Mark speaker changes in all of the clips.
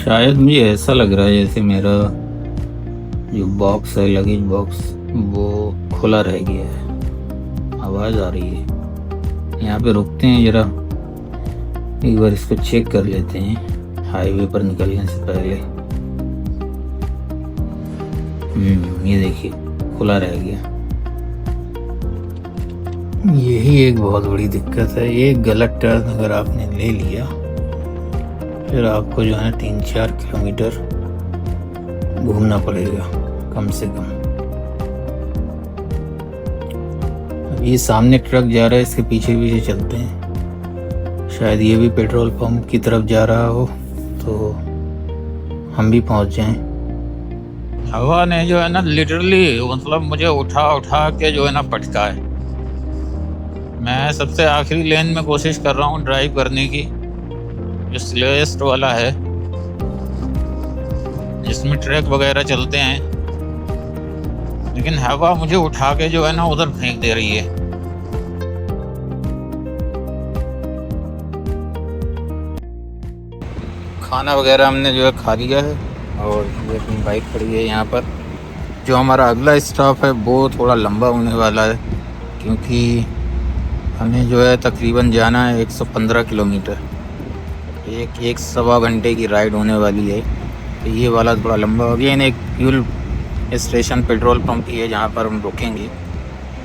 Speaker 1: शायद मुझे ऐसा लग रहा है जैसे मेरा जो बॉक्स है, लगेज बॉक्स, वो खुला रह गया है। आवाज़ आ रही है। यहाँ पे रुकते हैं जरा, एक बार इसको चेक कर लेते हैं हाईवे पर निकलने से पहले। ये देखिए, खुला रह गया। यही एक बहुत बड़ी दिक्कत है। एक गलत टर्न अगर आपने ले लिया, फिर आपको जो है 3-4 किलोमीटर घूमना पड़ेगा कम से कम। अब ये सामने ट्रक जा रहा है, इसके पीछे पीछे चलते हैं। शायद ये भी पेट्रोल पंप की तरफ जा रहा हो तो हम भी पहुंच जाएं। हवा ने जो है ना लिटरली मतलब मुझे उठा उठा के जो है ना पटका है। मैं सबसे आखिरी लेन में कोशिश कर रहा हूँ ड्राइव करने की, जो स्लोएस्ट वाला है, जिसमें ट्रक वगैरह चलते हैं, लेकिन हवा मुझे उठा के जो है ना उधर फेंक दे रही है। खाना वगैरह हमने जो है खा लिया है और ये अपनी बाइक खड़ी है यहाँ पर। जो हमारा अगला स्टॉप है वो थोड़ा लंबा होने वाला है, क्योंकि हमें जो है तकरीबन जाना है 115 किलोमीटर। एक सवा घंटे की राइड होने वाली है, तो ये वाला थोड़ा लंबा हो गया। एक फ्यूल स्टेशन पेट्रोल पंप ही है जहाँ पर हम रुकेंगे,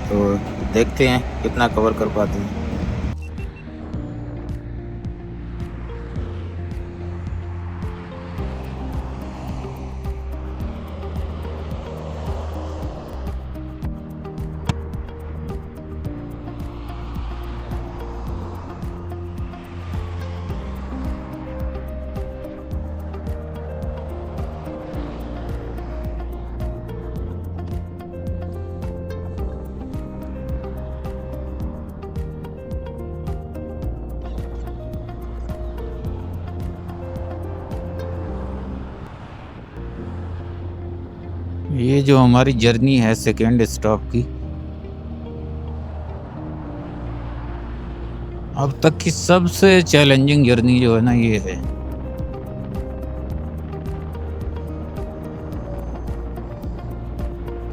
Speaker 1: तो देखते हैं कितना कवर कर पाते हैं। ये जो हमारी जर्नी है सेकेंड स्टॉप की, अब तक की सबसे चैलेंजिंग जर्नी जो है ना ये है।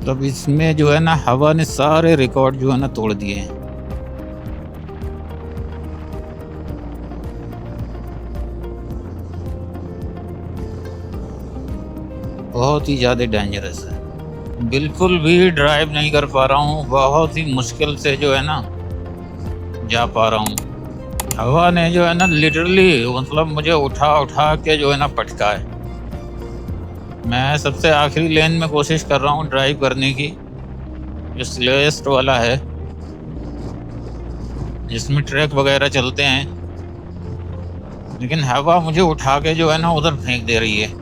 Speaker 1: तब इसमें जो है ना हवा ने सारे रिकॉर्ड जो है ना तोड़ दिए हैं। बहुत ही ज़्यादा डेंजरस है। बिल्कुल भी ड्राइव नहीं कर पा रहा हूँ, बहुत ही मुश्किल से जो है ना जा पा रहा हूँ। हवा ने जो है ना लिटरली मतलब मुझे उठा उठा के जो है ना पटका है। मैं सबसे आखिरी लेन में कोशिश कर रहा हूँ ड्राइव करने की, जो स्लोएस्ट वाला है, जिसमें ट्रक वगैरह चलते हैं, लेकिन हवा मुझे उठा के जो है ना उधर फेंक दे रही है।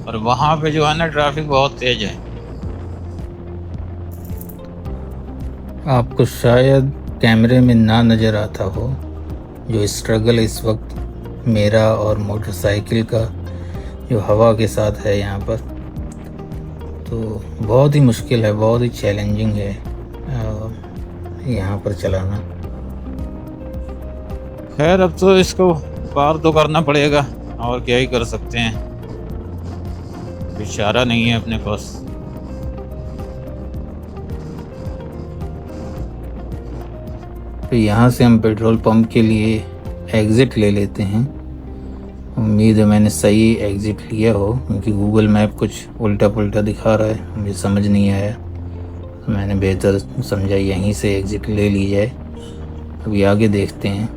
Speaker 1: और वहाँ पे जो है ना ट्रैफिक बहुत तेज है। आपको शायद कैमरे में ना नज़र आता हो जो स्ट्रगल इस वक्त मेरा और मोटरसाइकिल का जो हवा के साथ है यहाँ पर, तो बहुत ही मुश्किल है, बहुत ही चैलेंजिंग है यहाँ पर चलाना। खैर अब तो इसको पार तो करना पड़ेगा, और क्या ही कर सकते हैं, इशारा नहीं है अपने पास। तो यहाँ से हम पेट्रोल पंप के लिए एग्ज़िट ले लेते हैं। उम्मीद है मैंने सही एग्ज़िट लिया हो, क्योंकि गूगल मैप कुछ उल्टा पुल्टा दिखा रहा है, मुझे समझ नहीं आया। तो मैंने बेहतर समझा यहीं से एग्ज़िट ले ली जाए। अभी आगे देखते हैं।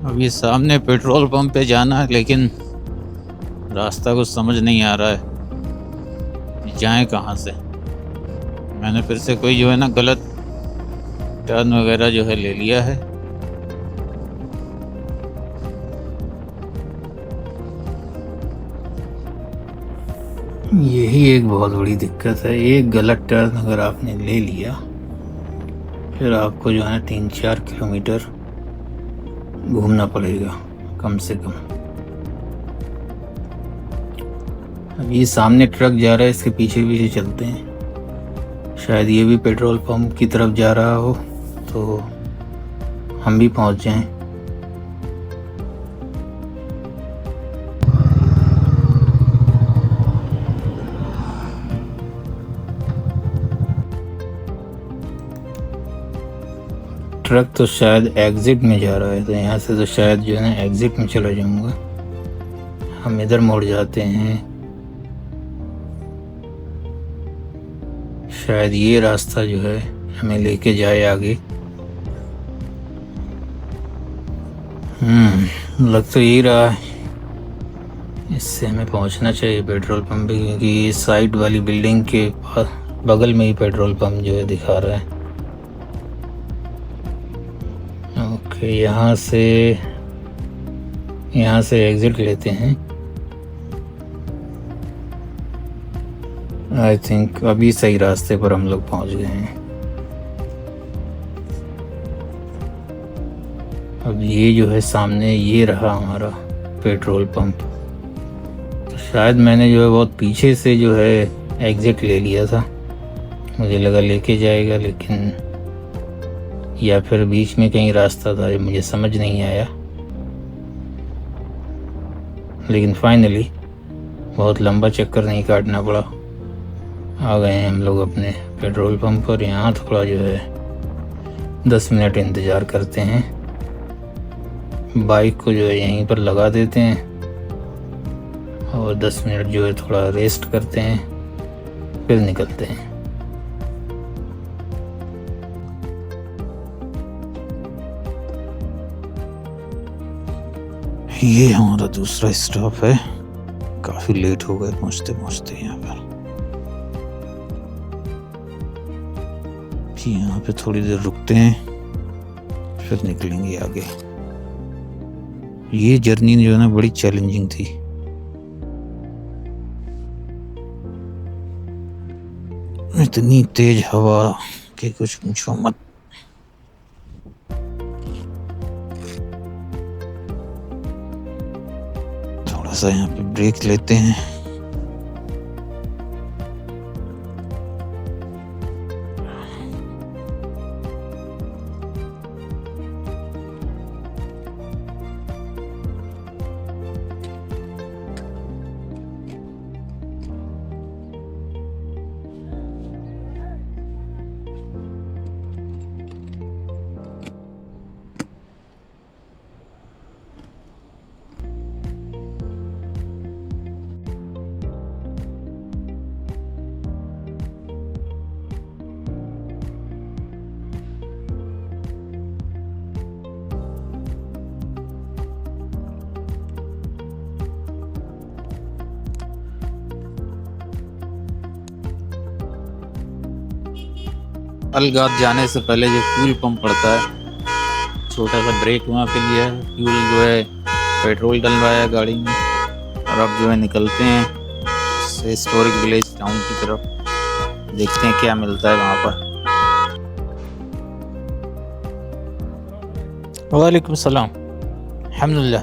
Speaker 1: अब ये सामने पेट्रोल पंप पे जाना है, लेकिन रास्ता कुछ समझ नहीं आ रहा है, जाएं कहाँ से। मैंने फिर से कोई जो है ना गलत टर्न वगैरह जो है ले लिया है। यही एक बहुत बड़ी दिक्कत है। एक गलत टर्न अगर आपने ले लिया फिर आपको जो है 3-4 किलोमीटर घूमना पड़ेगा कम से कम। अब ये सामने ट्रक जा रहा है, इसके पीछे पीछे चलते हैं। शायद ये भी पेट्रोल पंप की तरफ जा रहा हो तो हम भी पहुंच जाएं। ट्रक तो शायद एग्जिट में जा रहा है, तो यहाँ से तो शायद जो है ना एग्जिट में चला जाऊंगा। हम इधर मुड़ जाते हैं। शायद ये रास्ता जो है हमें लेके जाए आगे। लग तो यही रहा है। इससे हमें पहुंचना चाहिए पेट्रोल पंप पे, क्योंकि साइड वाली बिल्डिंग के बगल में ही पेट्रोल पंप जो है दिखा रहा है। ओके, यहाँ से एग्जिट लेते हैं। आई थिंक अभी सही रास्ते पर हम लोग पहुंच गए हैं। अब ये जो है सामने ये रहा हमारा पेट्रोल पंप। तो शायद मैंने जो है बहुत पीछे से जो है एग्जिट ले लिया था। मुझे लगा लेके जाएगा, लेकिन या फिर बीच में कहीं रास्ता था, ये मुझे समझ नहीं आया। लेकिन फाइनली बहुत लंबा चक्कर नहीं काटना पड़ा, आ गए हैं हम लोग अपने पेट्रोल पंप पर। यहाँ थोड़ा जो है 10 मिनट इंतज़ार करते हैं। बाइक को जो है यहीं पर लगा देते हैं और 10 मिनट जो है थोड़ा रेस्ट करते हैं, फिर निकलते हैं। ये हमारा दूसरा स्टॉप है। काफ़ी लेट हो गए पहुँचते पहुँचते यहाँ पर। यहाँ पे थोड़ी देर रुकते हैं, फिर निकलेंगे आगे। ये जर्नी जो है ना बड़ी चैलेंजिंग थी। इतनी तेज हवा कि कुछ पूछो मत। थोड़ा सा यहाँ पे ब्रेक लेते हैं। अलगात जाने से पहले जो फ्यूल पंप पड़ता है, छोटा सा ब्रेक वहाँ पे लिया है, फ्यूल जो है पेट्रोल डलवाया गाड़ी में, और अब जो है निकलते हैं हिस्टोरिक विलेज टाउन की तरफ। देखते हैं क्या मिलता है वहाँ पर। वालेकुम सलाम। अल्हम्दुलिल्लाह।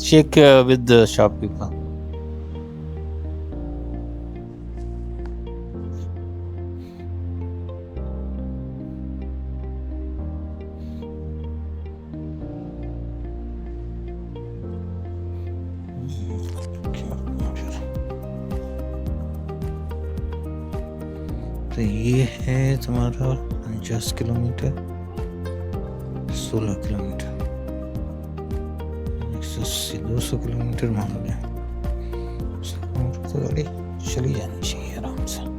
Speaker 1: check with the shopkeeper. तो ये है तुम्हारा 50 किलोमीटर, 16 किलोमीटर, 180 200 किलोमीटर मान लें। 100 किलोमीटर तो गाड़ी चली जानी चाहिए आराम से।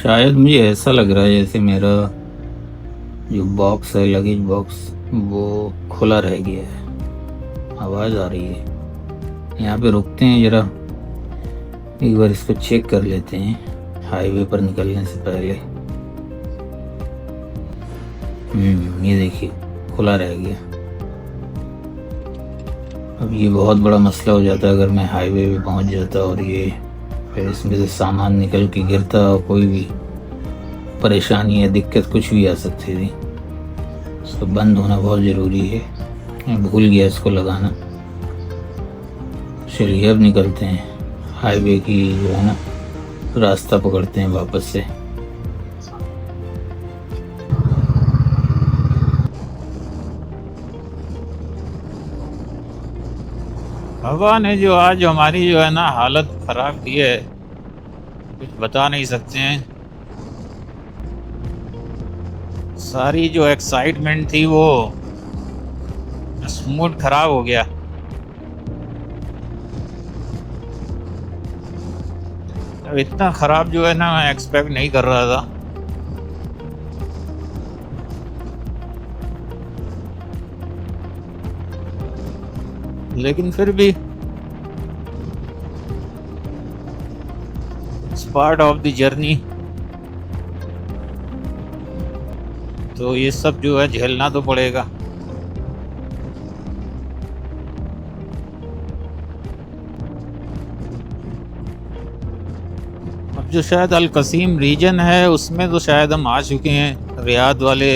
Speaker 1: शायद मुझे ऐसा लग रहा है जैसे मेरा जो बॉक्स है, लगेज बॉक्स, वो खुला रह गया है। आवाज़ आ रही है। यहाँ पे रुकते हैं ज़रा, एक बार इसको चेक कर लेते हैं हाईवे पर निकलने से पहले। ये देखिए खुला रह गया। अब ये बहुत बड़ा मसला हो जाता अगर मैं हाईवे पे पहुंच जाता और ये फिर इसमें से सामान निकल के गिरता और कोई भी परेशानी या दिक्कत कुछ भी आ सकती थी। इसको बंद होना बहुत ज़रूरी है। मैं भूल गया इसको लगाना। चलिए अब निकलते हैं, हाईवे की जो है ना रास्ता पकड़ते हैं वापस से। हवा ने जो आज हमारी जो है ना हालत ख़राब की है, कुछ बता नहीं सकते हैं। सारी जो एक्साइटमेंट थी वो मूड ख़राब हो गया। अब इतना ख़राब जो है ना मैं एक्सपेक्ट नहीं कर रहा था। लेकिन फिर भी it's part of the journey, तो ये सब जो है झेलना तो पड़ेगा। अब जो शायद अल कसीम रीजन है उसमें तो शायद हम आ चुके हैं, रियाद वाले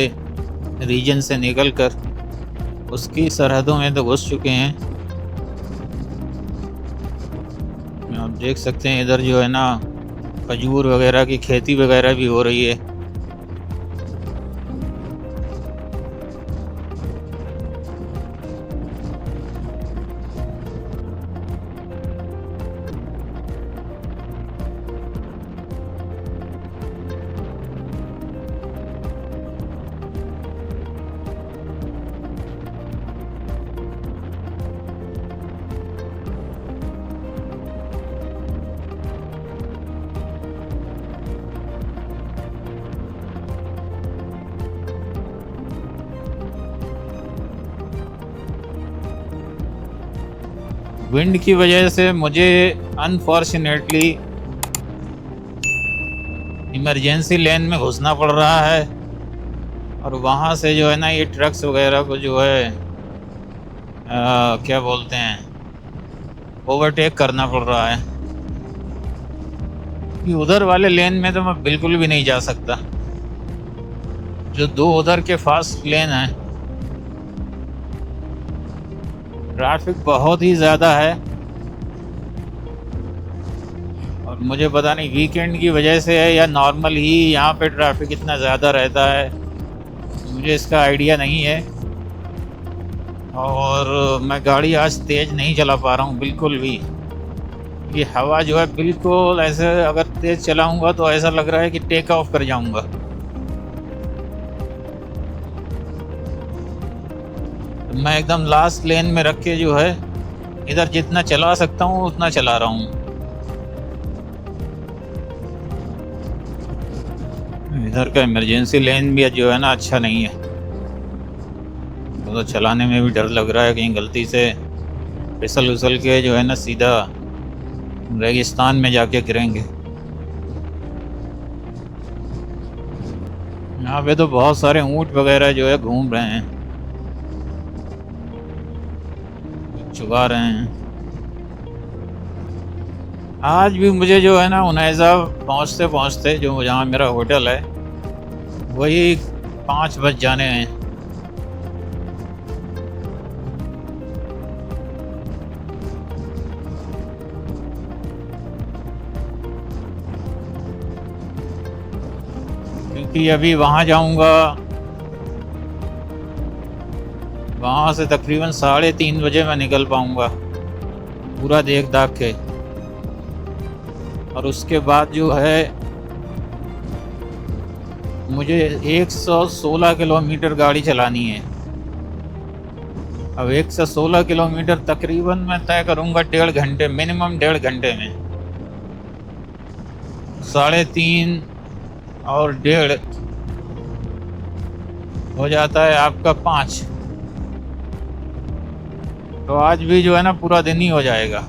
Speaker 1: रीजन से निकलकर उसकी सरहदों में तो घुस चुके हैं। आप देख सकते हैं इधर जो है ना खजूर वगैरह की खेती वगैरह भी हो रही है। विंड की वजह से मुझे अनफॉर्चुनेटली इमरजेंसी लेन में घुसना पड़ रहा है और वहाँ से जो है ना ये ट्रक्स वगैरह को जो है क्या बोलते हैं ओवरटेक करना पड़ रहा है। कि उधर वाले लेन में तो मैं बिल्कुल भी नहीं जा सकता। जो दो उधर के फास्ट लेन हैं, ट्रैफिक बहुत ही ज़्यादा है और मुझे पता नहीं वीकेंड की वजह से है या नॉर्मल ही यहाँ पे ट्रैफिक इतना ज़्यादा रहता है, मुझे इसका आइडिया नहीं है। और मैं गाड़ी आज तेज़ नहीं चला पा रहा हूँ बिल्कुल भी। ये हवा जो है बिल्कुल ऐसे, अगर तेज़ चलाऊँगा तो ऐसा लग रहा है कि टेक ऑफ कर जाऊँगा। मैं एकदम लास्ट लेन में रख के जो है इधर जितना चला सकता हूँ उतना चला रहा हूँ। इधर का इमरजेंसी लेन भी जो है ना अच्छा नहीं है, तो चलाने में भी डर लग रहा है कहीं गलती से फिसल उसल के जो है ना सीधा रेगिस्तान में जाके गिरेंगे। यहाँ पे तो बहुत सारे ऊँट वगैरह जो है घूम रहे हैं, चुगा रहे हैं। आज भी मुझे जो है ना उनैज़ा पहुँचते पहुँचते जो जहाँ मेरा होटल है वही 5 बज जाने हैं। क्योंकि अभी वहाँ जाऊँगा, वहाँ से तकरीबन 3:30 बजे मैं निकल पाऊँगा पूरा देख दाख के। और उसके बाद जो है मुझे 116 किलोमीटर गाड़ी चलानी है। अब 116 किलोमीटर तकरीबन मैं तय करूँगा 1.5 घंटे, मिनिमम 1.5 घंटे में। 3.5 और 1.5 हो जाता है आपका 5। तो आज भी जो है ना पूरा दिन ही हो जाएगा।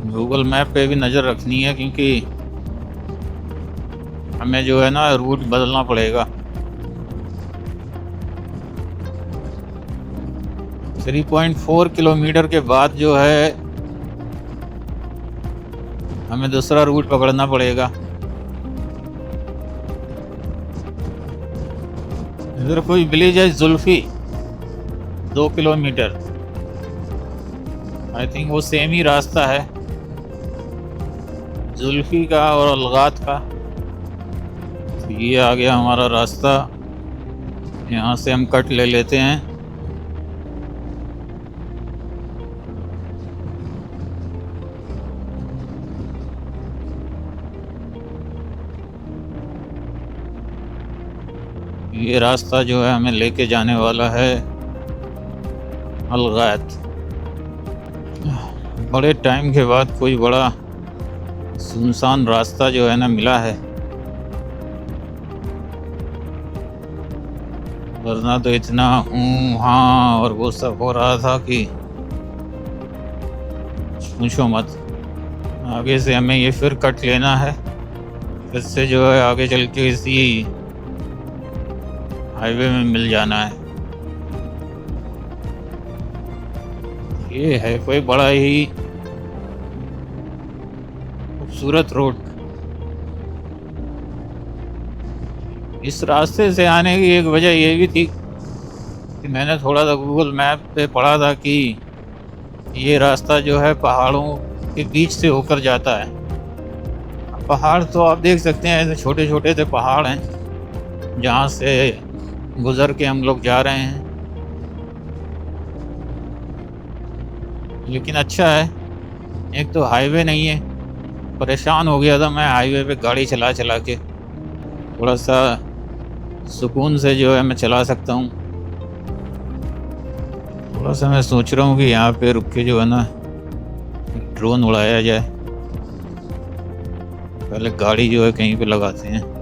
Speaker 1: गूगल मैप पे भी नज़र रखनी है, क्योंकि हमें जो है ना रूट बदलना पड़ेगा। 3.4 किलोमीटर के बाद जो है हमें दूसरा रूट पकड़ना पड़ेगा। इधर कोई विलेज है जुल्फी, 2 किलोमीटर। आई थिंक वो सेम ही रास्ता है जुल्फी का और अलगात का। तो ये आ गया हमारा रास्ता, यहाँ से हम कट ले लेते हैं। ये रास्ता जो है हमें लेके जाने वाला है अलगात। बड़े टाइम के बाद कोई बड़ा सुनसान रास्ता जो है ना मिला है, वरना तो इतना हाँ और वो सब हो रहा था कि पूछो मत। आगे से हमें ये फिर कट लेना है, फिर से जो है आगे चल के इसी हाईवे में मिल जाना है। ये है कोई बड़ा ही खूबसूरत रोड। इस रास्ते से आने की एक वजह ये भी थी कि मैंने थोड़ा सा गूगल मैप पे पढ़ा था कि ये रास्ता जो है पहाड़ों के बीच से होकर जाता है। पहाड़ तो आप देख सकते हैं, ऐसे छोटे छोटे से पहाड़ हैं जहाँ से गुज़र के हम लोग जा रहे हैं। लेकिन अच्छा है, एक तो हाईवे नहीं है। परेशान हो गया था मैं हाईवे पे गाड़ी चला चला के। थोड़ा सा सुकून से जो है मैं चला सकता हूँ। थोड़ा सा मैं सोच रहा हूँ कि यहाँ पे रुक के जो है ना ड्रोन उड़ाया जाए। पहले गाड़ी जो है कहीं पे लगाते हैं।